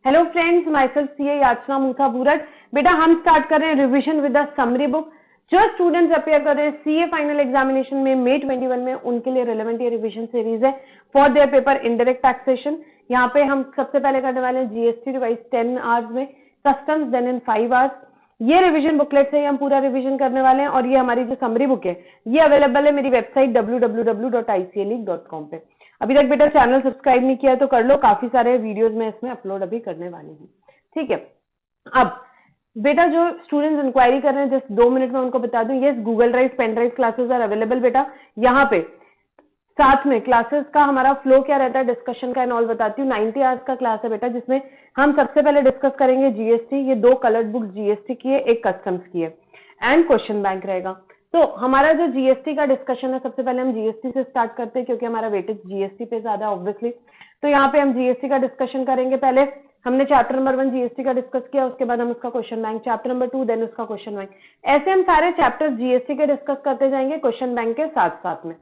Hello friends, my self CA याचना मूथा बूरट। बेटा हम स्टार्ट कर रहे हैं revision with the summary book. जो स्टूडेंट्स अपेयर कर रहे हैं सीए फाइनल एग्जामिनेशन में May 21 में, उनके लिए रिलेवेंट ये रिवीजन सीरीज है for their paper indirect taxation. यहाँ पे हम सबसे पहले करने वाले हैं जीएसटी रिवाइज 10 आवर्स में, कस्टम्स देन इन 5 आवर्स। ये रिवीजन बुकलेट से ही हम पूरा रिवीजन करने वाले हैं और ये हमारी जो समरी बुक है ये अवेलेबल है मेरी वेबसाइट www.icaleague.com पे। अभी तक बेटा चैनल सब्सक्राइब नहीं किया तो कर लो, काफी सारे वीडियोस मैं इसमें अपलोड अभी करने वाली हूँ। ठीक है, अब बेटा जो स्टूडेंट्स इंक्वायरी कर रहे हैं जस्ट 2 मिनट में उनको बता दूं, yes Google drive pen drive classes are available. बेटा यहाँ पे साथ में क्लासेस का हमारा फ्लो क्या रहता है, डिस्कशन का एंड ऑल बताती हूँ। 90 आवर्स का क्लास है बेटा, जिसमें हम सबसे पहले डिस्कस करेंगे जीएसटी। ये 2 कलर्ड बुक्स जीएसटी की है, एक कस्टम्स की है, एंड क्वेश्चन बैंक रहेगा। तो हमारा जो जीएसटी का डिस्कशन है, सबसे पहले हम जीएसटी से स्टार्ट करते हैं क्योंकि हमारा वेटेज जीएसटी पे ज्यादा है ऑब्वियसली। तो यहाँ पे हम जीएसटी का डिस्कशन करेंगे। पहले हमने चैप्टर नंबर 1 जीएसटी का डिस्कस किया, उसके बाद हम उसका question bank, chapter number 2 then उसका क्वेश्चन बैंक। ऐसे हम सारे चैप्टर्स जीएसटी के डिस्कस करते जाएंगे क्वेश्चन बैंक के साथ साथ में,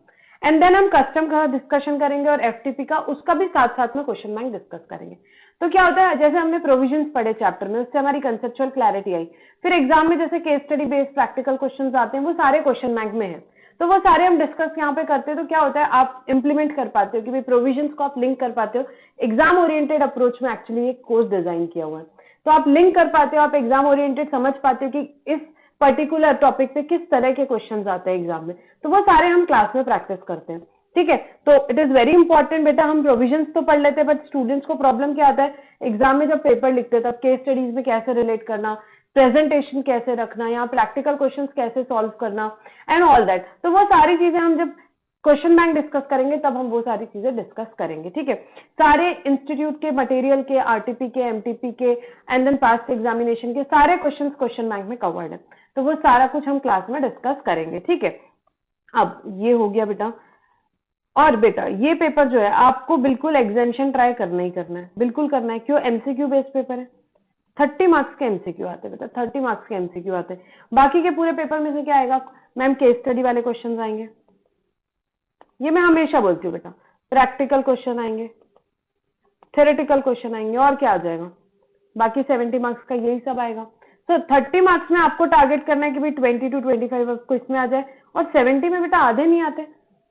एंड देन हम कस्टम का डिस्कशन करेंगे और एफटीपी का, उसका भी साथ साथ में क्वेश्चन बैंक डिस्कस करेंगे। तो क्या होता है, जैसे हमने प्रोविजंस पढ़े चैप्टर में, उससे हमारी कंसेप्चुअल क्लैरिटी आई। फिर एग्जाम में जैसे case study based practical questions आते हैं, वो सारे क्वेश्चन बैंक में है, तो वो सारे हम डिस्कस यहाँ पे करते हैं। तो क्या होता है, आप इंप्लीमेंट कर पाते हो कि भाई प्रोविजंस को आप लिंक कर पाते हो। एग्जाम ओरिएंटेड अप्रोच में एक्चुअली एक कोर्स डिजाइन किया हुआ है, तो आप लिंक कर पाते हो, आप एग्जाम ओरिएंटेड समझ पाते हो कि इस पर्टिकुलर टॉपिक पे किस तरह के क्वेश्चन आते हैं एग्जाम में। तो वो सारे हम क्लास में प्रैक्टिस करते हैं। ठीक है, तो इट इज वेरी इंपॉर्टेंट बेटा, हम प्रोविजंस तो पढ़ लेते हैं, बट स्टूडेंट्स को प्रॉब्लम क्या आता है, एग्जाम में जब पेपर लिखते हैं तब केस स्टडीज में कैसे रिलेट करना, प्रेजेंटेशन कैसे रखना, यहाँ प्रैक्टिकल क्वेश्चंस कैसे सॉल्व करना एंड ऑल दैट। तो वो सारी चीजें हम जब क्वेश्चन बैंक डिस्कस करेंगे तब हम वो सारी चीजें डिस्कस करेंगे। ठीक है, सारे इंस्टीट्यूट के मटेरियल के, आरटीपी के, एमटीपी के एंड देन पास्ट एग्जामिनेशन के सारे क्वेश्चंस क्वेश्चन बैंक में कवर्ड है, तो वो सारा कुछ हम क्लास में डिस्कस करेंगे। ठीक है, अब ये हो गया बेटा। और बेटा ये पेपर जो है आपको बिल्कुल एग्जामिनेशन ट्राई करना ही करना है, बिल्कुल करना है। क्यों, एमसीक्यू बेस्ड पेपर है, 30 मार्क्स के एमसीक्यू आते हैं बेटा, 30 मार्क्स के एमसीक्यू आते हैं। बाकी के पूरे पेपर में से क्या आएगा मैम, केस स्टडी वाले क्वेश्चन आएंगे, ये मैं हमेशा बोलती हूँ बेटा। प्रैक्टिकल क्वेश्चन आएंगे, थ्योरेटिकल क्वेश्चन आएंगे, और क्या आ जाएगा, बाकी 70 मार्क्स का यही सब आएगा। तो 30 मार्क्स में आपको टारगेट करना है कि भाई 20 to 25 आपको इसमें आ जाए, और 70 में बेटा आधे नहीं आते,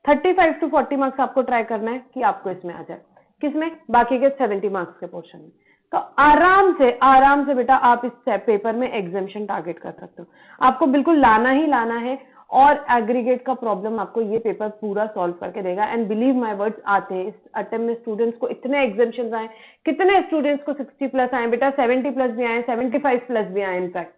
35 to 40 मार्क्स आपको ट्राई करना है कि आपको इसमें आ जाए। किसमें, बाकी के 70 मार्क्स के पोर्शन में। तो आराम से बेटा आप इस पेपर में एग्जामिनेशन टारगेट कर सकते हो। आपको बिल्कुल लाना ही लाना है, और एग्रीगेट का प्रॉब्लम आपको ये पेपर पूरा सॉल्व करके देगा। एंड बिलीव माय वर्ड्स, आते हैं इस अटेम्प्ट में स्टूडेंट्स को इतने एग्जामिनेशंस आए, कितने स्टूडेंट्स को 60 प्लस आए बेटा, 70 प्लस भी आए, 75 प्लस भी आए इनफैक्ट।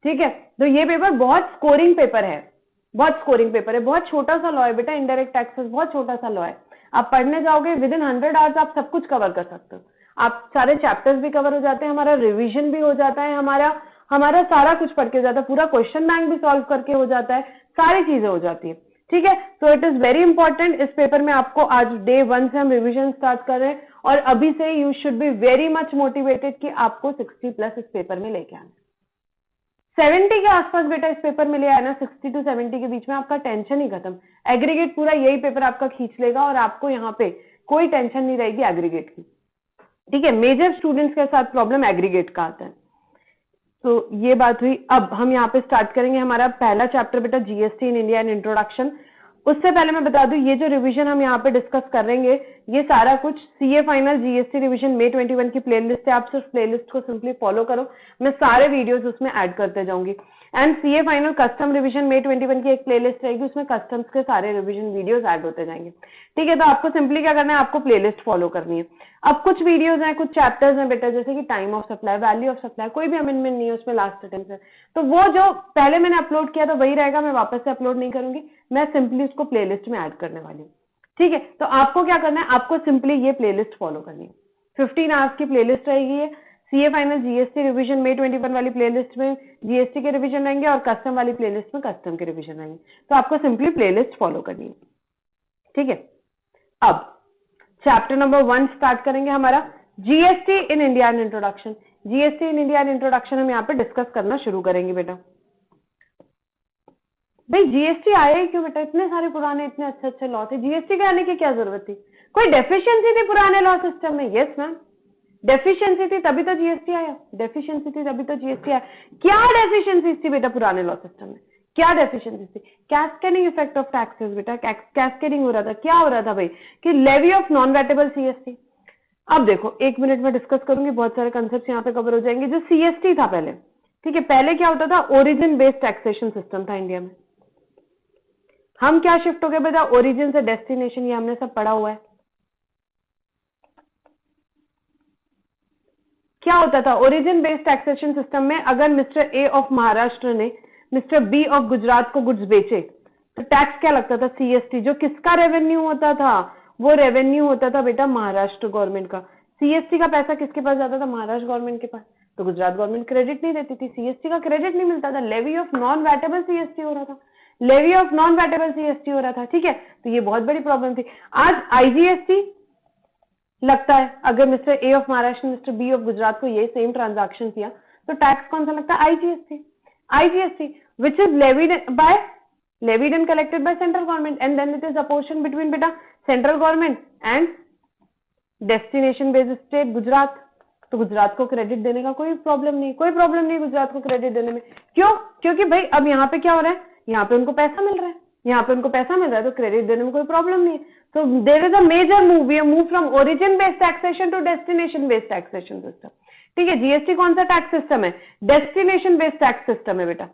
ठीक है, तो ये पेपर बहुत स्कोरिंग पेपर है, बहुत स्कोरिंग पेपर है। बहुत छोटा सा लॉ है बेटा, इनडायरेक्ट टैक्सेस बहुत छोटा सा लॉ है। आप पढ़ने जाओगे विद इन 100 आवर्स आप सब कुछ कवर कर सकते हो, आप सारे चैप्टर्स भी कवर हो जाते हैं, हमारा रिवीजन भी हो जाता है, हमारा सारा कुछ पढ़ के हो जाता है, पूरा क्वेश्चन बैंक भी सॉल्व करके हो जाता है, सारी चीजें हो जाती है। ठीक है, तो इट इज वेरी इंपॉर्टेंट। इस पेपर में आपको आज डे 1 से हम रिवीजन स्टार्ट कर रहे हैं, और अभी से you should be very much motivated कि आपको 60 प्लस इस पेपर में लेके आना। 70 के आसपास बेटा इस पेपर में ले आना, 60 to 70 के बीच में, आपका टेंशन ही खत्म। एग्रीगेट पूरा यही पेपर आपका खींच लेगा, और आपको यहाँ पे कोई टेंशन नहीं रहेगी एग्रीगेट की। ठीक है, मेजर स्टूडेंट्स के साथ प्रॉब्लम एग्रीगेट का आता है। तो ये बात हुई। अब हम यहाँ पे स्टार्ट करेंगे हमारा पहला चैप्टर बेटा, GST in India and introduction. उससे पहले मैं बता दूं, ये जो रिवीजन हम यहाँ पे डिस्कस करेंगे, ये सारा कुछ CA final GST revision May 21 की प्लेलिस्ट है। आप सिर्फ प्लेलिस्ट को सिंपली फॉलो करो, मैं सारे वीडियोस उसमें ऐड करते जाऊंगी। And CA final custom revision May 21 की एक प्लेलिस्ट रहेगी, उसमें कस्टम्स के सारे रिवीजन वीडियोस ऐड होते जाएंगे। ठीक है, तो आपको सिंपली क्या करना है, आपको प्लेलिस्ट फॉलो करनी है। अब कुछ वीडियोस हैं, कुछ चैप्टर्स हैं बेटा, जैसे कि time of supply, value of supply, कोई भी अमेंडमेंट नहीं है उसमें लास्ट अटेम्प्ट से, तो वो जो पहले मैंने अपलोड किया था वही रहेगा, मैं वापस से अपलोड नहीं करूंगी, मैं सिंपली उसको प्लेलिस्ट में ऐड करने वाली हूँ। ठीक है, तो आपको क्या करना है, आपको सिंपली ये प्लेलिस्ट फॉलो करनी है। 15 आवर्स की प्लेलिस्ट रहेगी ये। CA final GST revision May 21 वाली प्लेलिस्ट में जीएसटी के रिवीजन रहेंगे, और कस्टम वाली प्लेलिस्ट में कस्टम के रिवीजन रहेंगे। तो आपको सिंपली प्लेलिस्ट फॉलो करनी है। ठीक है, अब चैप्टर नंबर 1 स्टार्ट करेंगे हमारा, GST in India and introduction. GST in India and introduction हम यहाँ पे डिस्कस करना शुरू करेंगे बेटा। भाई जीएसटी आया ही क्यों बेटा, इतने सारे पुराने इतने अच्छे अच्छे लॉ थे, जीएसटी के आने की क्या जरूरत थी, कोई डेफिशिएंसी थी पुराने लॉ सिस्टम में? यस मैम, डेफिशिएंसी थी तभी तो जीएसटी आया, डेफिशिएंसी थी तभी तो जीएसटी आया। क्या डेफिशिएंसी थी बेटा पुराने लॉ सिस्टम में, क्या डेफिशिएंसी थी? कैस्केडिंग इफेक्ट ऑफ टैक्सेस बेटा, कैस्केडिंग हो रहा था। क्या हो रहा था भाई कि levy of non vatable CST. अब देखो 1 मिनट में डिस्कस करूंगी, बहुत सारे कंसेप्ट यहाँ पे कवर हो जाएंगे। जो सीएसटी था पहले, ठीक है, पहले क्या होता था, ओरिजिन बेस्ड टैक्सेशन सिस्टम था इंडिया में। हम क्या शिफ्ट हो गए बेटा, ओरिजिन से डेस्टिनेशन, ये हमने सब पढ़ा हुआ है। क्या होता था, ओरिजिन बेस्ड टैक्सेशन सिस्टम में अगर मिस्टर ए ऑफ महाराष्ट्र ने मिस्टर बी ऑफ गुजरात को गुड्स बेचे तो टैक्स क्या लगता था, सीएसटी। जो किसका रेवेन्यू होता था, वो रेवेन्यू होता था बेटा महाराष्ट्र गवर्नमेंट का। सीएसटी का पैसा किसके पास जाता था, महाराष्ट्र गवर्नमेंट के पास। तो गुजरात गवर्नमेंट क्रेडिट नहीं देती थी, सीएसटी का क्रेडिट नहीं मिलता था, levy of non vatable CST हो रहा था, levy of non vatable CST हो रहा था। ठीक है, तो ये बहुत बड़ी प्रॉब्लम थी। आज आईजीएसटी लगता है, अगर Mister A of Maharashtra Mister B of Gujarat को ये सेम ट्रांजैक्शन किया तो टैक्स कौन सा लगता है, IGST. IGST which is levied and collected by central government and then it is apportioned between बेटा central government and destination based state Gujarat. तो गुजरात को क्रेडिट देने का कोई प्रॉब्लम नहीं, कोई प्रॉब्लम नहीं गुजरात को क्रेडिट देने में। क्यों? क्योंकि भाई अब यहाँ पे क्या हो रहा है, यहाँ पे उनको पैसा मिल रहा है, यहाँ पे उनको पैसा मिल रहा है तो क्रेडिट देने में कोई प्रॉब्लम नहीं है। So there is a major move, we move from origin based taxation to destination based taxation system। ठीक है, जीएसटी कौन सा टैक्स सिस्टम है, डेस्टिनेशन बेस्ड टैक्स सिस्टम है बेटा।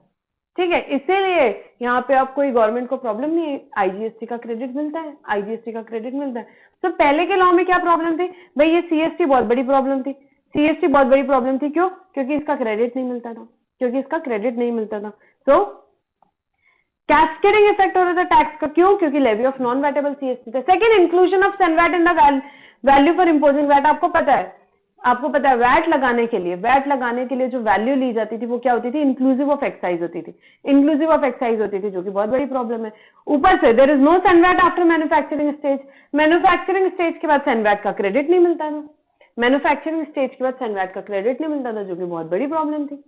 ठीक है, इसीलिए यहाँ पे अब कोई गवर्नमेंट को प्रॉब्लम नहीं है, आईजीएसटी का क्रेडिट मिलता है, आईजीएसटी का क्रेडिट मिलता है। तो पहले के लॉ में क्या प्रॉब्लम थी भाई, ये सीएसटी बहुत बड़ी प्रॉब्लम थी, सीएसटी बहुत बड़ी प्रॉब्लम थी। क्यों? क्योंकि इसका क्रेडिट नहीं मिलता था, क्योंकि इसका क्रेडिट नहीं मिलता था। तो कैस्केडिंग इफेक्ट हो रहा था टैक्स का। क्यों? क्योंकि levy of non vatable CST था। Second, inclusion of CENVAT in the value for imposing VAT. आपको पता है वैट लगाने के लिए जो वैल्यू ली जाती थी वो क्या होती थी, इंक्लूसिव ऑफ एक्साइज होती थी, इंक्लूसिव ऑफ एक्साइज होती थी, जो कि बहुत बड़ी प्रॉब्लम है। ऊपर से there is no CENVAT after manufacturing stage, manufacturing stage के बाद सनवैट का क्रेडिट नहीं मिलता था, मैन्युफैक्चरिंग स्टेज के बाद सनवैट का क्रेडिट नहीं मिलता था, जो कि बहुत बड़ी प्रॉब्लम थी।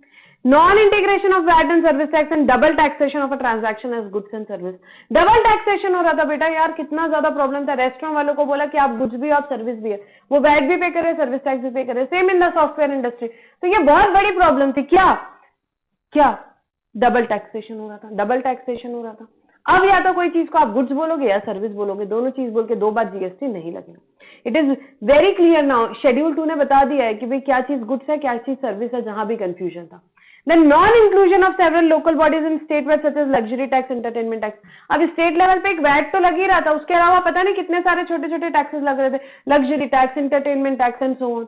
Non integration of VAT and service tax and double taxation of a transaction as goods and service. Double taxation हो रहा था बेटा, यार कितना ज्यादा प्रॉब्लम था। रेस्टोरेंट वालों को बोला कि आप गुड्स भी आप सर्विस भी है, वो वैट भी पे करे, सर्विस टैक्स भी पे करे। Same in the software industry. तो ये बहुत बड़ी प्रॉब्लम थी। क्या डबल टैक्सेशन हो रहा था, डबल टैक्सेशन हो रहा था। अब या तो कोई चीज को आप गुड्स बोलोगे या सर्विस बोलोगे, दोनों चीज बोल के 2 बार जीएसटी नहीं लगेगा। It is very clear now, schedule 2 ने बता दिया है कि भाई क्या चीज गुड्स है, क्या चीज सर्विस है, जहां भी कंफ्यूजन था। Then non-inclusion of several local bodies in state VAT such as luxury tax, entertainment tax। अब स्टेट लेवल पे एक वैट तो लग ही रहा था, उसके अलावा पता नहीं कितने सारे छोटे छोटे टैक्सेस लग रहे थे, luxury tax, entertainment tax and so on.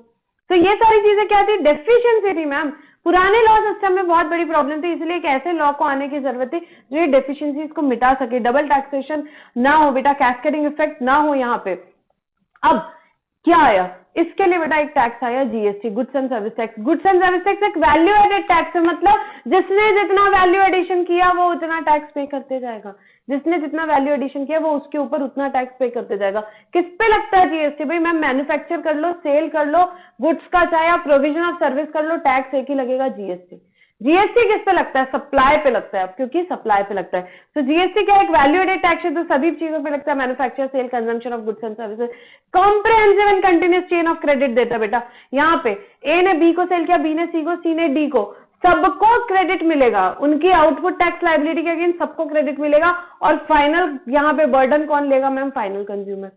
तो ये सारी चीजें क्या थी, डेफिशिएंसी थी मैम। पुराने लॉ सिस्टम में बहुत बड़ी प्रॉब्लम थी, इसलिए एक ऐसे लॉ को आने की जरूरत थी जो ये डेफिशिएंसीज को मिटा सके, डबल टैक्सेशन ना हो बेटा, कैस्केडिंग इफेक्ट ना हो यहाँ पे। अब क्या आया, इसके लिए बेटा एक टैक्स आया GST, goods and service tax. Goods and service tax एक वैल्यू एडेड टैक्स है, मतलब जिसने जितना वैल्यू एडिशन किया वो उतना टैक्स पे करते जाएगा, जिसने जितना वैल्यू एडिशन किया वो उसके ऊपर उतना टैक्स पे करते जाएगा। किस पे लगता है जीएसटी भाई, मैम मैन्युफैक्चर कर लो, सेल कर लो गुड्स का, चाहे आप प्रोविजन ऑफ सर्विस कर लो, टैक्स एक ही लगेगा जीएसटी। जीएसटी किस पे लगता है, सप्लाई पे लगता है, अब क्योंकि सप्लाई पे लगता है। तो जीएसटी क्या एक वैल्यू एडेड टैक्स है, तो सभी चीजों पे लगता है, manufacture, sale, consumption of goods and services. Comprehensive and continuous chain of credit देता है बेटा। यहाँ पे ए ने बी को सेल किया, बी ने सी को, सी ने डी को, सबको क्रेडिट मिलेगा, उनकी आउटपुट टैक्स लायबिलिटी के अगेंस्ट सबको क्रेडिट मिलेगा। और फाइनल यहाँ पे बर्डन कौन लेगा ma'am, final consumer.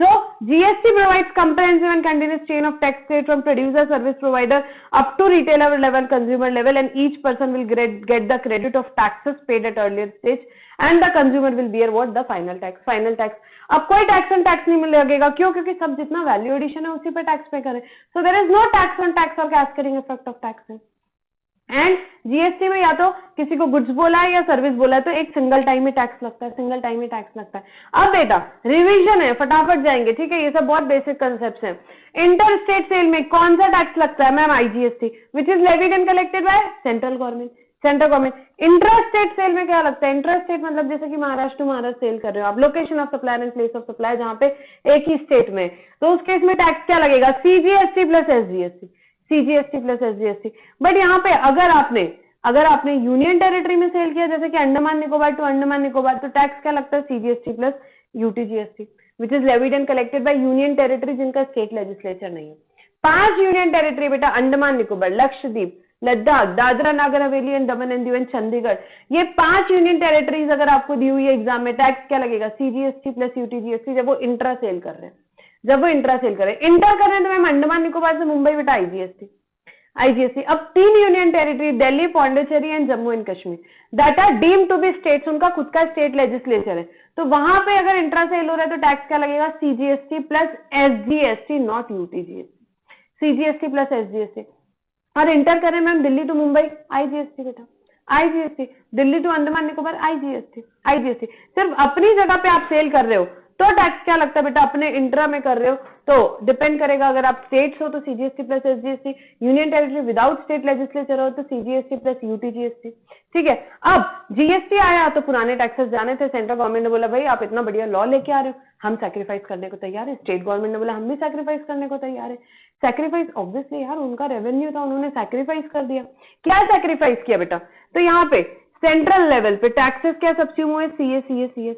So GST provides comprehensive and continuous chain of tax credit from producer, service provider up to retailer level, consumer level, and each person will get the credit of taxes paid at earlier stage, and the consumer will bear what, the final tax, final tax। अब कोई tax on tax नहीं लगेगा, क्यों? क्योंकि सब जितना value addition है उसी पे टैक्स पे करें। So there is no tax on tax or cascading effect of taxes। And GST में या तो किसी को गुड्स बोला है या सर्विस बोला है तो एक सिंगल टाइम में टैक्स लगता है, सिंगल टाइम में टैक्स लगता है। अब बेटा रिवीजन है, फटाफट जाएंगे, ठीक है, ये सब बहुत बेसिक कंसेप्ट्स हैं। इंटर स्टेट सेल में कौन सा टैक्स लगता है ma'am, IGST, which is levied and collected by central government, central government. Inter state sale में क्या लगता है, इंटर स्टेट मतलब जैसे कि महाराष्ट्र टू महाराष्ट्र सेल कर रहे हो आप, location of supply and place of supply जहां पे एक ही स्टेट में, तो उस केस में टैक्स क्या लगेगा, CGST plus SGST, CGST plus SGST. But यहाँ पे अगर आपने यूनियन टेरिटरी में सेल किया, जैसे कि अंडमान निकोबार टू अंडमान निकोबार, तो टैक्स क्या लगता है, CGST plus UTGST, which is levied and collected by union territory जिनका स्टेट लेजिस्लेचर नहीं है। 5 यूनियन टेरिटरी बेटा, Andaman Nicobar, Lakshadweep, Ladakh, Dadra Nagar Haveli and Daman and Diu and Chandigarh, ये 5 यूनियन टेरिटरीज अगर आपको दी हुई है एग्जाम में, टैक्स क्या लगेगा? सीजीएसटी प्लस यूटीजीएसटी, जब वो इंट्रा सेल कर रहे हैं, इंटर कर रहे हैं तो मैम अंडमान निकोबार से मुंबई बेटा आईजीएसटी। अब 3 union territory, Delhi, Pondicherry and Jammu and Kashmir, that are deemed to be states, उनका खुद का स्टेट लेजिस्लेचर है, तो वहां पे अगर इंट्रा सेल हो रहा है तो टैक्स क्या लगेगा? CGST plus SGST, not UTGST, CGST plus SGST. और इंटर करें ma'am Delhi to Mumbai, IGST बेटा, IGST, Delhi to Andaman Nicobar, IGST. सिर्फ अपनी जगह पे आप सेल कर रहे हो तो टैक्स क्या लगता है बेटा? अपने इंट्रा में कर रहे हो तो डिपेंड करेगा, अगर आप स्टेट्स हो तो CGST plus SGST, union territory without state legislature हो तो सीजीएसटी प्लस यूटीजीएसटी। ठीक है, अब जीएसटी आया तो पुराने टैक्सेस जाने थे, सेंट्रल गवर्नमेंट ने बोला भाई आप इतना बढ़िया लॉ लेके आ रहे हो, हम सैक्रिफाइस करने को तैयार है। स्टेट गवर्नमेंट ने बोला हम भी सैक्रिफाइस करने को तैयार है। सैक्रिफाइस ऑब्वियसली यार, उनका रेवेन्यू था, उन्होंने सैक्रिफाइस कर दिया। क्या सैक्रिफाइस किया बेटा? तो यहाँ पे सेंट्रल लेवल पे टैक्सेस क्या सब्स्यूम हुए? सीए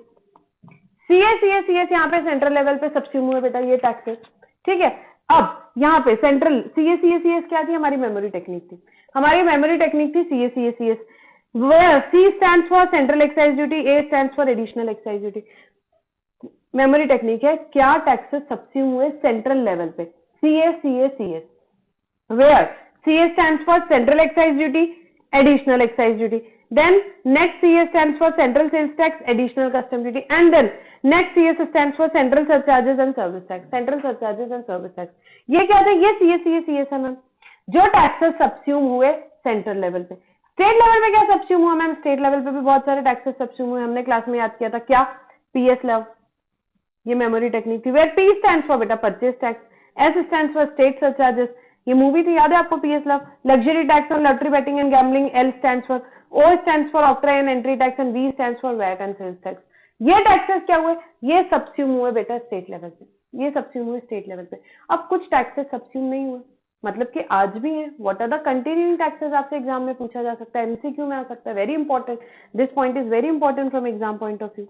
यहाँ पे सेंट्रल लेवल पे सब्स्यूम हुए बेटा ये टैक्सेस। ठीक है, अब यहाँ पे सेंट्रल सीए क्या थी? हमारी मेमोरी टेक्निक थी, CA where C stands for central excise duty, A stands for additional excise duty। Memory technique है, क्या टैक्सेस सब्स्यूम हुए सेंट्रल लेवल पे? CA, where CA stands for central excise duty, additional excise duty, then next CA stands for central sales tax, additional custom duty, and then next CS stands for central surcharges and service tax, ये क्या था? ये CS है ma'am, जो taxes subsume हुए central level पे। State level पे क्या सब्स्यूम हुआ मैम? स्टेट लेवल पे भी बहुत सारे टैक्सेस सब्स्यूम हुए, हमने क्लास में याद किया था, क्या? पीएस लव, ये मेमोरी टेक्निक थी। वेयर पी स्टैंड्स फॉर बेटा purchase tax, S stands for state surcharges, ये मूवी थी याद है आपको, PS love. Luxury tax on lottery betting and gambling, L stands for, O stands for octroi and entry tax and V stands for VAT and sales tax. ये taxes क्या हुए? ये subsume हुए बेटा स्टेट लेवल पे, अब कुछ taxes subsume नहीं हुए, मतलब कि आज भी है। What are the continuing taxes आपसे एग्जाम में पूछा जा सकता है, एमसीक्यू में आ सकता है। Very important, this point is very important from exam point of view,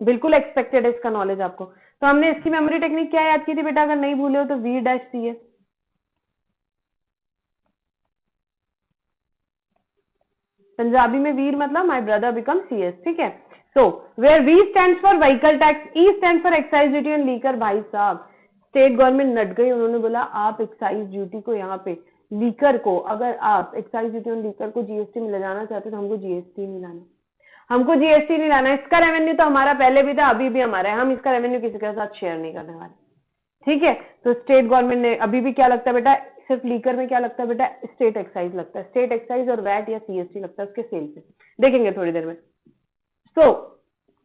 बिल्कुल एक्सपेक्टेड है इसका नॉलेज आपको। तो हमने इसकी मेमोरी टेक्निक क्या याद की थी बेटा? अगर नहीं भूले हो तो V-CS, पंजाबी में वीर मतलब माई ब्रदर बिकम CS। ठीक है, so where V stands for vehicle tax, E stand for excise duty and liquor. भाई साहब स्टेट गवर्नमेंट नट गई, उन्होंने बोला आप एक्साइज ड्यूटी को यहाँ पे लीकर को, अगर आप एक्साइज ड्यूटी और लीकर को जीएसटी में ले जाना चाहते हो तो हमको जीएसटी नहीं लाना, इसका रेवेन्यू तो हमारा पहले भी था, अभी भी हमारा है, हम इसका रेवेन्यू किसी के साथ शेयर नहीं करने वाले। ठीक है, तो स्टेट गवर्नमेंट ने अभी भी क्या लगता है बेटा? सिर्फ लीकर में क्या लगता है बेटा? स्टेट एक्साइज लगता है, स्टेट एक्साइज और वैट या सीएसटी लगता है उसके सेल पे, देखेंगे थोड़ी देर में। सो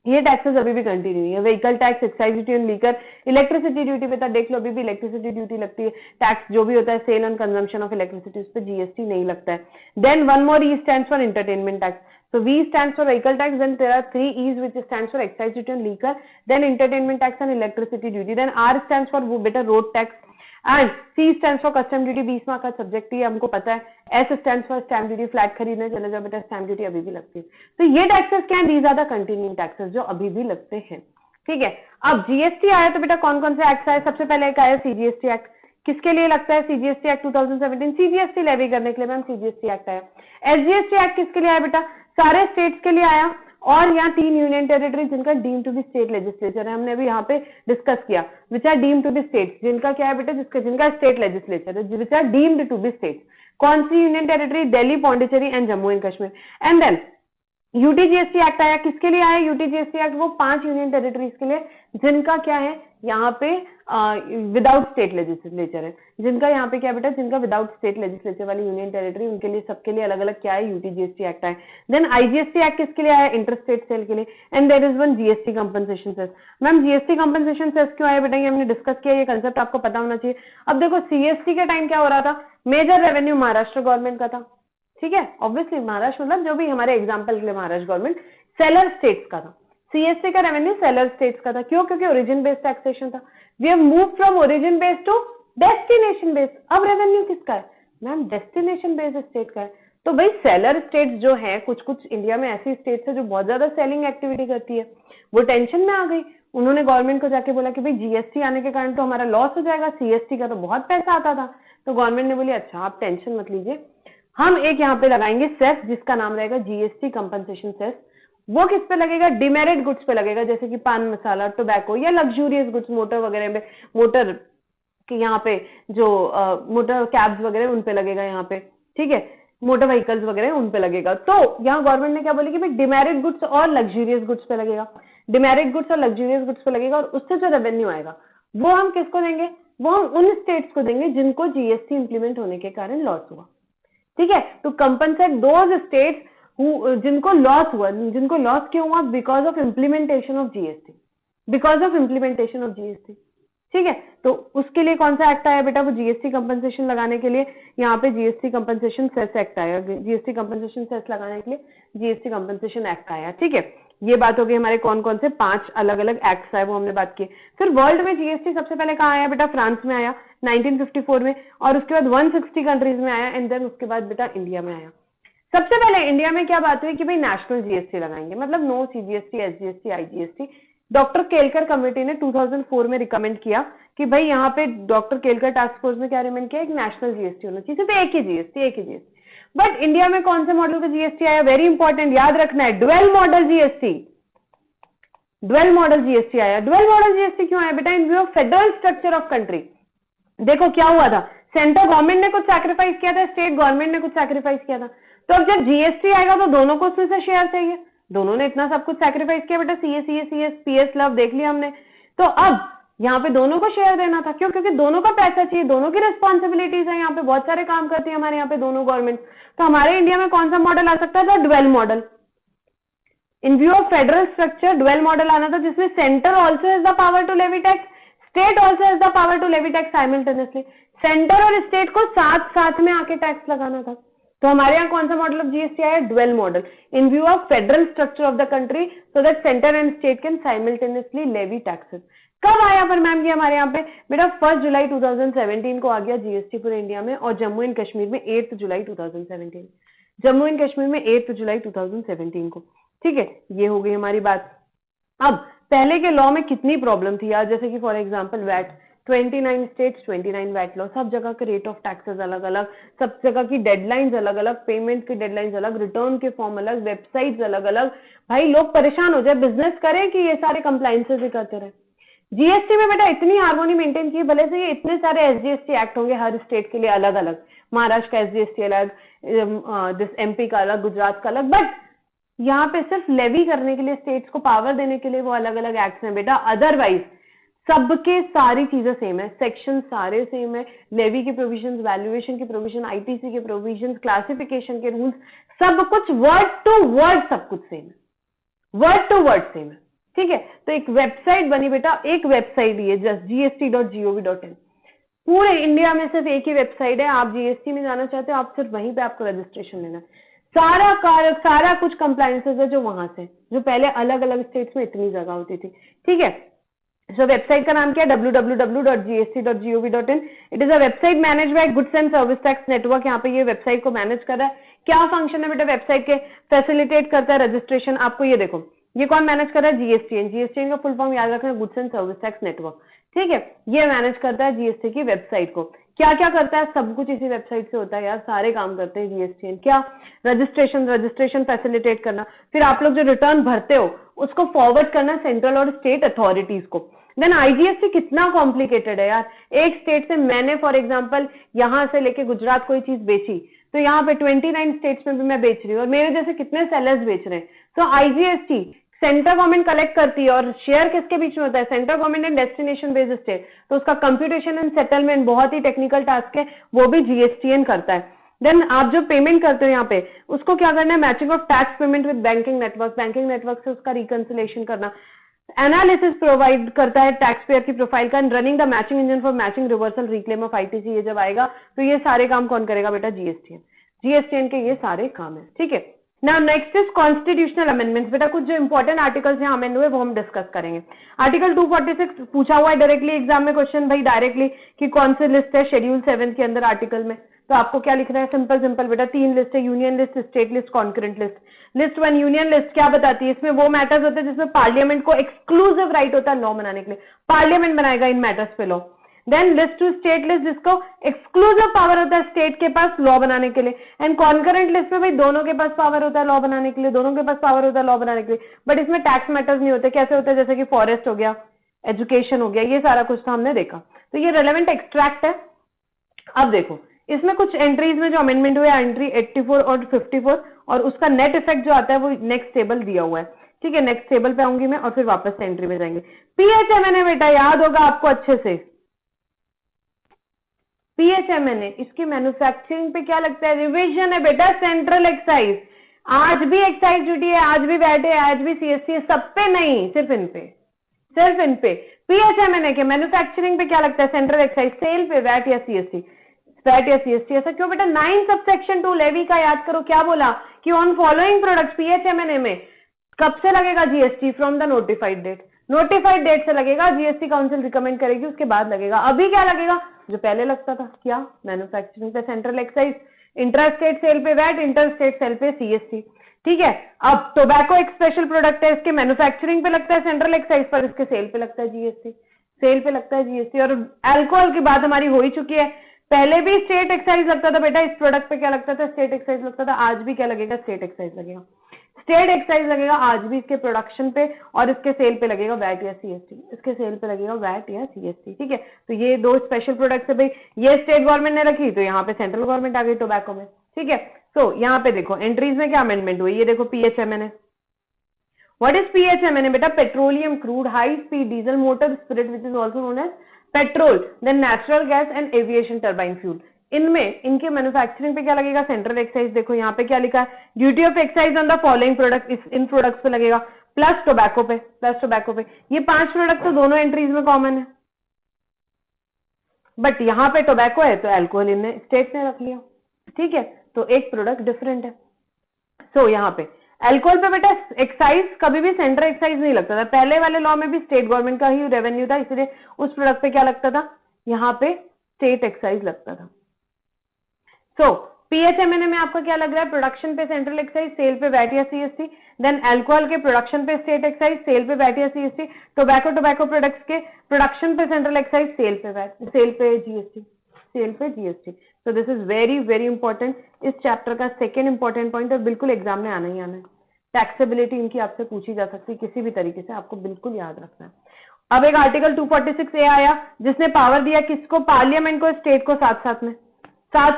ये टैक्सेस अभी भी कंटिन्यू है, vehicle tax, excise duty on liquor, electricity duty पे देख लो, अभी भी इलेक्ट्रिसिटी ड्यूटी लगती है। टैक्स जो भी होता है sale and consumption of electricity, उस पर जीएसटी नहीं लगता है। Then one more E stands for entertainment tax, so V stands for vehicle tax, then there are 3 E's which stands for excise duty on liquor, then entertainment tax and electricity duty, then R stands for better road tax and C stands for custom duty, 20 mark का subject ही हमको पता है। S stands for stamp duty, flat खरीदने चले जाओ बेटा stamp duty अभी भी लगती है। तो ये टैक्सेस क्या है? These are the continuing taxes जो अभी भी लगते हैं। ठीक है, अब जीएसटी आया तो बेटा कौन कौन से एक्ट आए? सबसे पहले एक आया सीजीएसटी एक्ट, किसके लिए लगता है? सीजीएसटी एक्ट 2017, सीजीएसटी लेवी करने के लिए मैम सीजीएसटी एक्ट आया। एसजीएसटी एक्ट किसके लिए आया बेटा? सारे स्टेट्स के लिए आया, और यहाँ 3 यूनियन टेरिटरी जिनका deem to be state legislature है, हमने अभी यहाँ पे डिस्कस किया, which are deem to be states, जिनका क्या है बेटा? जिनका स्टेट लेजिस्लेचर है, which are deemed to be states. कौन सी union territory? Delhi, Pondicherry and Jammu and Kashmir. And then UTGST act आया, किसके लिए आया यूटीजीएसटी एक्ट? वो 5 यूनियन टेरिटरीज के लिए जिनका क्या है यहाँ पे विदाउट स्टेट लेजिस्लेचर है, जिनका यहाँ पे क्या बेटा? जिनका विदाउट स्टेट लेजिस्लेचर वाली यूनियन टेरिटरी, उनके लिए सबके लिए अलग अलग क्या है? यूटीजीएसटी एक्ट है। देन आईजीएसटी एक्ट किसके लिए आया? इंटर स्टेट सेल के लिए। And there is one GST compensation cess. Ma'am GST compensation cess क्यों आया बेटा? ये हमने डिस्कस किया, ये कंसेप्ट आपको पता होना चाहिए। अब देखो सीएसटी के टाइम क्या हो रहा था? मेजर रेवेन्यू महाराष्ट्र गवर्नमेंट का था, ठीक है, ऑब्वियसली महाराष्ट्र मतलब जो भी हमारे एग्जाम्पल के लिए महाराष्ट्र गवर्नमेंट, सेलर स्टेट्स का था। सीएसटी का रेवेन्यू सेलर स्टेट्स का था, क्यों? क्योंकि ओरिजिन बेस्ड टैक्सेशन था। We have move from origin based to destination based. अब रेवेन्यू किसका है मैम? डेस्टिनेशन बेस्ड स्टेट का है। तो भाई सेलर स्टेट्स जो है, कुछ कुछ इंडिया में ऐसी स्टेट्स है जो बहुत ज्यादा सेलिंग एक्टिविटी करती है, वो टेंशन में आ गई, उन्होंने गवर्नमेंट को जाके बोला कि भाई जीएसटी आने के कारण तो हमारा लॉस हो जाएगा, सीएसटी का तो बहुत पैसा आता था। तो गवर्नमेंट ने बोली अच्छा आप टेंशन मत लीजिए, हम एक यहाँ पे लगाएंगे सेस जिसका नाम रहेगा जीएसटी कंपनसेशन सेस। वो किस पे लगेगा? डिमेरिट गुड्स पे लगेगा, जैसे कि पान मसाला, टोबैको या लग्जूरियस गुड्स, मोटर वगैरह में, मोटर कि यहाँ पे जो मोटर कैब्स वगैरह उन पे लगेगा यहाँ पे, ठीक है, मोटर व्हीकल्स वगैरह उन पे लगेगा। तो यहाँ गवर्नमेंट ने क्या बोली कि भाई डिमेरिट गुड्स और लग्जूरियस गुड्स पे लगेगा, डिमेरिट गुड्स और लग्जूरियस गुड्स पे लगेगा, और उससे जो रेवेन्यू आएगा वो हम किसको देंगे? वो हम उन स्टेट्स को देंगे जिनको जीएसटी इंप्लीमेंट होने के कारण लॉस हुआ, ठीक है। टू कंपनसेट दोज स्टेट्स जिनको लॉस हुआ, जिनको लॉस क्यों हुआ? Because of implementation of GST, because of implementation of GST, ठीक है। तो उसके लिए कौन सा एक्ट आया बेटा? वो जीएसटी कंपनसेशन लगाने के लिए यहाँ पे जीएसटी कंपनसेशन सेस एक्ट आया, जीएसटी कंपनसेशन सेस लगाने के लिए जीएसटी कंपनसेशन एक्ट आया, ठीक है। ये बात हो गई हमारे कौन कौन से 5 अलग अलग एक्ट्स आए वो हमने बात की। फिर वर्ल्ड में जीएसटी सबसे पहले कहाँ आया बेटा? फ्रांस में आया 1954 में, और उसके बाद 160 कंट्रीज में आया, एंड देन उसके बाद बेटा इंडिया में आया। सबसे पहले इंडिया में क्या बात हुई कि भाई नेशनल जीएसटी लगाएंगे, मतलब no CGST, SGST, IGST. Doctor Kelkar committee ने 2004 में रिकमेंड किया कि भाई यहाँ पे डॉक्टर केलकर टास्क फोर्स ने क्या रिकमेंड किया? एक नेशनल जीएसटी होना चाहिए, सिर्फ एक ही जीएसटी। बट इंडिया में कौन से मॉडल का जीएसटी आया? वेरी इंपॉर्टेंट, याद रखना है, dual model GST. Dual model GST आया। ड्वेल मॉडल जीएसटी क्यों आया बेटा? In view of federal structure of country. देखो क्या हुआ था, सेंट्रल गवर्नमेंट ने कुछ सैक्रिफाइस किया था, स्टेट गवर्नमेंट ने कुछ सैक्रिफाइस किया था। तो अब जब जीएसटी आएगा तो दोनों को उसमें से शेयर चाहिए, दोनों ने इतना सब कुछ सैक्रिफाइस किया बेटा, सीएस पीएस लव देख लिया हमने। तो अब यहाँ पे दोनों को शेयर देना था, क्यों? क्योंकि दोनों का पैसा चाहिए, दोनों की रिस्पॉन्सिबिलिटीज है, यहाँ पे बहुत सारे काम करती है हमारे यहाँ पे दोनों गवर्नमेंट। तो हमारे इंडिया में कौन सा मॉडल आ सकता था? Dual model. In view of federal structure dual model आना था, जिसमें centre also has the power to levy tax, state also has the power to levy tax simultaneously. Centre और स्टेट को साथ साथ में आके टैक्स लगाना था। तो हमारे यहाँ कौन सा मॉडल ऑफ जीएसटी आया? Dual model. In view of federal structure of the country so that centre and state can simultaneously levy taxes. कब आया पर मैम ये हमारे यहाँ पे? बेटा 1 जुलाई 2017 को आ गया जीएसटी पूरे इंडिया में, और जम्मू एंड कश्मीर में 8 जुलाई 2017, जम्मू एंड कश्मीर में 8 जुलाई 2017 को, ठीक है। ये हो गई हमारी बात। अब पहले के लॉ में कितनी प्रॉब्लम थी यार, जैसे कि for example VAT, 29 states 29 VAT law, सब जगह के रेट ऑफ टैक्सेस अलग अलग, सब जगह की डेडलाइंस अलग अलग, पेमेंट की डेडलाइंस अलग, रिटर्न के फॉर्म अलग, वेबसाइट्स अलग अलग। भाई लोग परेशान हो जाए, बिजनेस करें कि ये सारे कंप्लाइंसेस ही करते रहे। जीएसटी में बेटा इतनी हार्मोनी मेंटेन की, भले से ये इतने सारे एसजीएसटी एक्ट होंगे हर स्टेट के लिए अलग अलग, महाराष्ट्र का एसजीएसटी अलग, एमपी का अलग, गुजरात का अलग, बट यहाँ पे सिर्फ लेवी करने के लिए, स्टेट्स को पावर देने के लिए वो अलग अलग एक्ट्स हैं बेटा। अदरवाइज सबके सारी चीजें सेम है, सेक्शन सारे सेम है, लेवी के प्रोविजंस, वैल्यूएशन के प्रोविजन, आईटीसी के प्रोविजंस, क्लासिफिकेशन के रूल्स, सब कुछ वर्ड टू वर्ड सब कुछ सेम है, वर्ड टू वर्ड सेम है, ठीक है। तो एक वेबसाइट बनी बेटा, एक वेबसाइट ही है जस्ट gst.gov.in, पूरे इंडिया में सिर्फ एक ही वेबसाइट है। आप जीएसटी में जाना चाहते हो, आप सिर्फ वहीं पे आपको रजिस्ट्रेशन लेना है, सारा कार्य सारा कुछ कंप्लायंसेस है जो वहां से, जो पहले अलग अलग स्टेट्स में इतनी जगह होती थी, ठीक है। सो वेबसाइट का नाम क्या है? www.gst.gov.in। It is a website manage by goods and service tax network. यहाँ पे ये वेबसाइट को मैनेज कर रहा है। क्या फंक्शन है बेटा वेबसाइट के? फैसिलिटेट करता है रजिस्ट्रेशन। आपको ये देखो, ये कौन मैनेज कर रहा है? जीएसटीएन। जीएसटीएन का फुल फॉर्म याद रखना है, goods and service tax network, ठीक है। ये मैनेज करता है जीएसटी की वेबसाइट को। क्या क्या करता है? सब कुछ इसी वेबसाइट से होता है यार, सारे काम करते हैं जीएसटीएन। क्या? रजिस्ट्रेशन फैसिलिटेट करना, फिर आप लोग जो रिटर्न भरते हो उसको फॉरवर्ड करना सेंट्रल और स्टेट अथॉरिटीज को। देन आईजीएसटी कितना कॉम्प्लिकेटेड है यार। एक स्टेट से मैंने फॉर एग्जांपल यहां से लेके गुजरात कोई चीज बेची, तो यहाँ पे 29 स्टेट्स में भी मैं बेच रही हूँ, और मेरे जैसे कितने सेलर्स बेच रहे हैं। तो आईजीएसटी सेंट्रल गवर्नमेंट कलेक्ट करती है, और शेयर किसके बीच में होता है? Central government and destination based state. तो उसका कंप्यूटेशन एंड सेटलमेंट बहुत ही टेक्निकल टास्क है, वो भी जीएसटीएन करता है। देन आप जो पेमेंट करते हो यहाँ पे, उसको क्या करना है? Matching of tax payment with banking network से उसका रिकंसिलेशन करना। एनालिसिस प्रोवाइड करता है टैक्स पेयर की प्रोफाइल का, running the matching engine for matching reversal reclaim of ITC. ये जब आएगा तो ये सारे काम कौन करेगा बेटा? जीएसटीएन के ये सारे काम है, ठीक है। Now next is constitutional amendments. बेटा कुछ जो इंपॉर्टेंट आर्टिकल्स यहाँ अमेंड हुए वो हम डिस्कस करेंगे। आर्टिकल 246 पूछा हुआ है डायरेक्टली एग्जाम में क्वेश्चन, भाई डायरेक्टली कि कौन से लिस्ट है शेड्यूल 7 के अंदर आर्टिकल में, तो आपको क्या लिखना है, सिंपल सिंपल बेटा 3 लिस्ट है, union list, state list, concurrent list. List 1 union list क्या बताती है, इसमें वो मैटर्स होते हैं जिसमें पार्लियामेंट को एक्सक्लूसिव राइट होता है लॉ बनाने के लिए, पार्लियामेंट बनाएगा इन मैटर्स पे law. Then list 2 state list, जिसको एक्सक्लूसिव पावर होता है स्टेट के पास लॉ बनाने के लिए। एंड कॉन्करेंट लिस्ट में भाई दोनों के पास पावर होता है लॉ बनाने के लिए, दोनों के पास पावर होता है लॉ बनाने के लिए, बट इसमें टैक्स मैटर्स नहीं होते। कैसे होते हैं, जैसे कि फॉरेस्ट हो गया, एजुकेशन हो गया, ये सारा कुछ तो हमने देखा। तो ये रेलेवेंट एक्सट्रैक्ट है। अब देखो इसमें कुछ एंट्रीज में जो अमेंडमेंट हुए, एंट्री 84 और 54, और उसका नेट इफेक्ट जो आता है वो नेक्स्ट टेबल दिया हुआ है। ठीक है, नेक्स्ट टेबल पे आऊंगी मैं और फिर वापस से एंट्री में जाएंगे। पीएचएमएनए बेटा याद होगा आपको अच्छे से, पीएचएमएनए इसकी मैन्युफैक्चरिंग पे क्या लगता है, रिविजन है बेटा, सेंट्रल एक्साइज। आज भी एक्साइज ड्यूटी है, आज भी वैट है, आज भी सीएसटी है, सब पे नहीं, सिर्फ इन पे, सिर्फ इन पे। पीएचएमएनए के मैन्युफैक्चरिंग पे क्या लगता है, सेंट्रल एक्साइज, सेल पे वैट या सीएसटी, वैट या सीएसटी। ऐसा क्यों बेटा, 9 सबसेक्शन 2 लेवी का याद करो, क्या बोला कि ऑन फॉलोइंग प्रोडक्ट्स पीएचएमएनए में कब से लगेगा GST, from the notified date, notified date से लगेगा, जीएसटी काउंसिल रिकमेंड करेगी उसके बाद लगेगा। अभी क्या लगेगा, जो पहले लगता था, क्या, मैन्युफैक्चरिंग पे central excise, inter state sale पे वैट, इंटर स्टेट सेल पे सीएसटी। ठीक है, अब टोबैको एक स्पेशल प्रोडक्ट है, इसके मैन्युफैक्चरिंग पे लगता है सेंट्रल एक्साइज, पर इसके सेल पे लगता है जीएसटी, सेल पे लगता है जीएसटी। और अल्कोहल की बात हमारी हो ही चुकी है, पहले भी स्टेट एक्साइज लगता था बेटा, इस प्रोडक्ट पे क्या लगता था, स्टेट एक्साइज लगता था, आज भी क्या लगेगा, स्टेट एक्साइज लगेगा, स्टेट एक्साइज लगेगा आज भी इसके प्रोडक्शन पे, और इसके सेल पे लगेगा वैट या सीएसटी, इसके सेल पे लगेगा वैट या सीएसटी। ठीक है, तो ये 2 स्पेशल प्रोडक्ट्स है भाई, ये स्टेट गवर्नमेंट ने रखी तो यहाँ पे सेंट्रल गवर्नमेंट आ गई टोबैको में। ठीक है, तो यहाँ पे देखो एंट्रीज में क्या अमेंडमेंट हुई, ये देखो पीएचएमएनए। व्हाट इज पीएचएमएनए बेटा, petroleum crude high speed diesel motor spirit which is also known as petrol, then natural gas and aviation turbine fuel. इनमें इनके मैन्युफैक्चरिंग पे क्या लगेगा, सेंट्रल एक्साइज। देखो यहाँ पे क्या लिखा है, duty of excise on the following product, in products पे लगेगा, प्लस टोबैको पे, प्लस टोबैको पे। ये 5 प्रोडक्ट तो दोनों एंट्रीज में कॉमन है, बट यहाँ पे टोबैको है तो अल्कोहल इनने स्टेट ने रख लिया। ठीक है, तो एक प्रोडक्ट डिफरेंट है। सो यहाँ पे अल्कोहल पे बेटा एक्साइज कभी भी सेंट्रल एक्साइज नहीं लगता था, पहले वाले लॉ में भी स्टेट गवर्नमेंट का ही रेवेन्यू था, इसलिए उस प्रोडक्ट पे क्या लगता था, यहाँ पे स्टेट एक्साइज लगता था। सो पीएचएमएनए में आपका क्या लग रहा है, प्रोडक्शन पे सेंट्रल एक्साइज, सेल पे वैट या सीएसटी, देन अल्कोहल के प्रोडक्शन पे स्टेट एक्साइज, सेल पे वैट या सीएसटी, टोबैको प्रोडक्ट्स के प्रोडक्शन पे सेंट्रल एक्साइज, सेल पे वैट, सेल पे जीएसटी, सेल पे GST. So this is very very important, इस चैप्टर का सेकेंड इंपॉर्टेंट पॉइंट, और बिल्कुल एग्जाम में आना ही आना है। टैक्सेबिलिटी इनकी आपसे पूछी जा सकती है किसी भी तरीके से, आपको बिल्कुल याद रखना है। अब एक आर्टिकल 246A आया जिसने पावर दिया किसको, पार्लियामेंट को, स्टेट को, साथ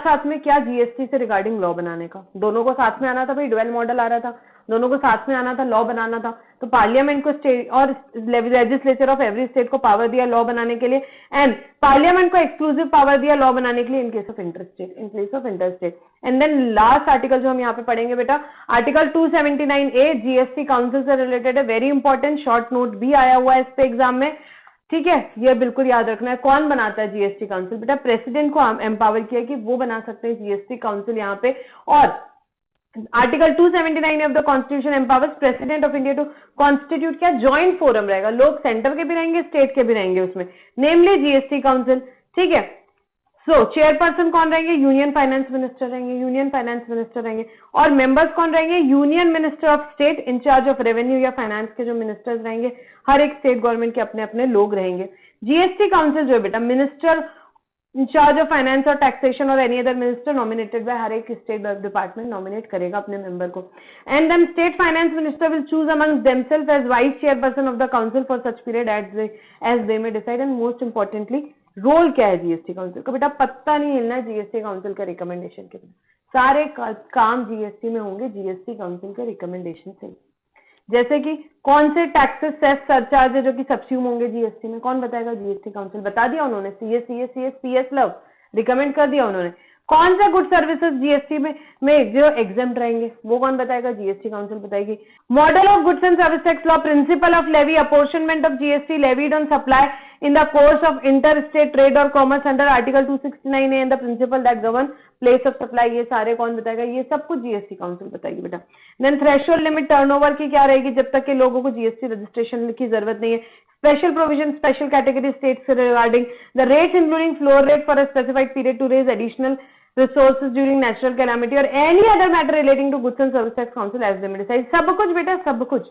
साथ में क्या, जीएसटी से रिगार्डिंग लॉ बनाने का। दोनों को साथ में आना था भाई, डुअल मॉडल आ रहा था, दोनों को साथ में आना था, लॉ बनाना था। तो पार्लियामेंट को स्टेट और लेजिस्लेचर ऑफ एवरी स्टेट को पावर दिया लॉ बनाने के लिए, एंड पार्लियामेंट को एक्सक्लूसिव पावर दिया लॉ बनाने के लिए in case of interstate, in case of interstate. And then last article जो हम यहाँ पे पढ़ेंगे बेटा, आर्टिकल 279A जीएसटी काउंसिल से रिलेटेड है, वेरी इंपॉर्टेंट, शॉर्ट नोट भी आया हुआ है इस पे एग्जाम में। ठीक है, ये बिल्कुल याद रखना है। कौन बनाता है जीएसटी काउंसिल बेटा, प्रेसिडेंट को एम्पावर किया कि वो बना सकते हैं जीएसटी काउंसिल यहाँ पे। और article 279 of the constitution empowers president of India to constitute, क्या, ज्वाइंट फोरम रहेगा, लोग सेंटर के भी रहेंगे, स्टेट के भी रहेंगे उसमें, नेमली जीएसटी काउंसिल। ठीक है, सो चेयरपर्सन कौन रहेंगे, यूनियन फाइनेंस मिनिस्टर रहेंगे, यूनियन फाइनेंस मिनिस्टर रहेंगे। और मेंबर्स कौन रहेंगे, union minister of state, in charge of revenue या फाइनेंस के जो मिनिस्टर्स रहेंगे, हर एक स्टेट गवर्नमेंट के अपने अपने लोग रहेंगे। जीएसटी काउंसिल जो है बेटा, मिनिस्टर इंचार्ज ऑफ फाइनेंस और टैक्सेशन और any other minister nominated by, हर एक स्टेट डिपार्टमेंट नॉमिनेट करेगा अपने मेंबर को। And then state finance minister will choose among themselves as vice chairperson of the council for such period as they may decide. And most importantly role क्या है GST council का बेटा, पत्ता नहीं हिलना है जीएसटी काउंसिल का रिकमेंडेशन के बिना, सारे काम जीएसटी में होंगे जीएसटी काउंसिल के रिकमेंडेशन से। जैसे कि कौन से टैक्सेस, सेस, सरचार्ज है जो कि सब्स्यूम होंगे जीएसटी में, कौन बताएगा, जीएसटी काउंसिल बता दिया उन्होंने, सीएस पीएस लव रिकमेंड कर दिया उन्होंने। कौन से गुड सर्विसेज जीएसटी में जो एग्जेम्प्ट रहेंगे वो कौन बताएगा, जीएसटी काउंसिल बताएगी। Model of goods and service tax law, principle of levy, apportionment of GST levied on supply in the course of interstate trade or commerce under article 269A and the principle that govern place of supply, ये सारे कौन बताएगा, ये सब कुछ GST council बताएगी बेटा। Then threshold limit turnover की क्या रहेगी, जब तक के लोगों को जीएसटी रजिस्ट्रेशन की जरूरत नहीं है। Special provision, special category states regarding the rates including floor rate for a specified period to raise additional resources during natural calamity और any other matter relating to goods and service tax council as they decide. सब कुछ बेटा, सब कुछ।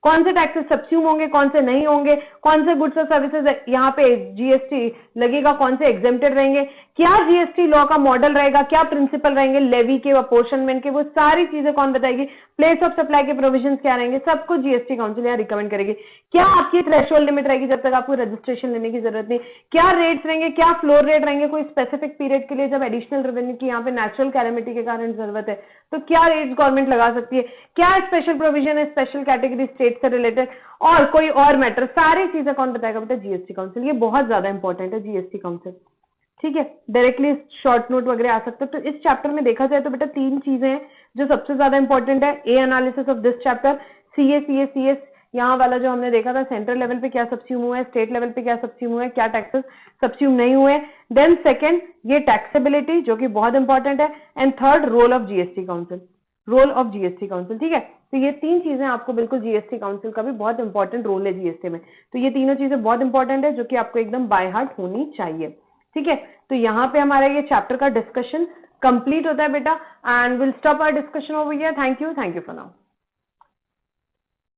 कौन से taxes subsume होंगे, कौन से नहीं होंगे, कौन से गुड्स और सर्विसेज यहाँ पे जीएसटी लगेगा, कौन से एग्जेम्प्टेड रहेंगे, क्या जीएसटी लॉ का मॉडल रहेगा, क्या प्रिंसिपल रहेंगे लेवी के, अपोर्शनमेंट के, वो सारी चीजें कौन बताएगी, प्लेस ऑफ सप्लाई के प्रोविजंस क्या रहेंगे, सब कुछ जीएसटी काउंसिल यहाँ रिकमेंड करेगी। क्या आपकी थ्रेशोल्ड लिमिट रहेगी जब तक आपको रजिस्ट्रेशन लेने की जरूरत नहीं, क्या रेट्स रहेंगे, क्या फ्लोर रेट रहेंगे, कोई स्पेसिफिक पीरियड के लिए जब एडिशनल रेवेन्यू की यहाँ पे नेचुरल कैलेमिटी के कारण जरूरत है तो क्या रेट्स गवर्नमेंट लगा सकती है, क्या स्पेशल प्रोविजन है स्पेशल कैटेगरी स्टेट से रिलेटेड, और कोई और मैटर, सारी चीजें कौन बताएगा बेटा, जीएसटी काउंसिल। ये बहुत ज्यादा इंपॉर्टेंट है जीएसटी काउंसिल, ठीक है। डायरेक्टली शॉर्ट नोट वगैरह आ सकते हैं। तो इस चैप्टर में देखा जाए तो बेटा 3 चीजें हैं जो सबसे ज्यादा इंपॉर्टेंट है। A analysis of this chapter, CS यहाँ वाला जो हमने देखा था, सेंट्रल लेवल पे क्या सब्स्यूम हुआ है, स्टेट लेवल पे क्या सब्स्यूम हुआ है, क्या टैक्सेस सब्स्यूम नहीं हुए। देन सेकंड ये टैक्सेबिलिटी जो कि बहुत इंपॉर्टेंट है, and third role of GST council, role of GST council, ठीक है। तो ये 3 चीजें आपको बिल्कुल, जीएसटी काउंसिल का भी बहुत इंपॉर्टेंट रोल है जीएसटी में, तो ये तीनों चीजें बहुत इंपॉर्टेंट है जो कि आपको एकदम बाय हार्ट होनी चाहिए, ठीक है। तो यहाँ पे हमारा ये चैप्टर का डिस्कशन कंप्लीट होता है बेटा, and will stop our discussion over here. Thank you for now.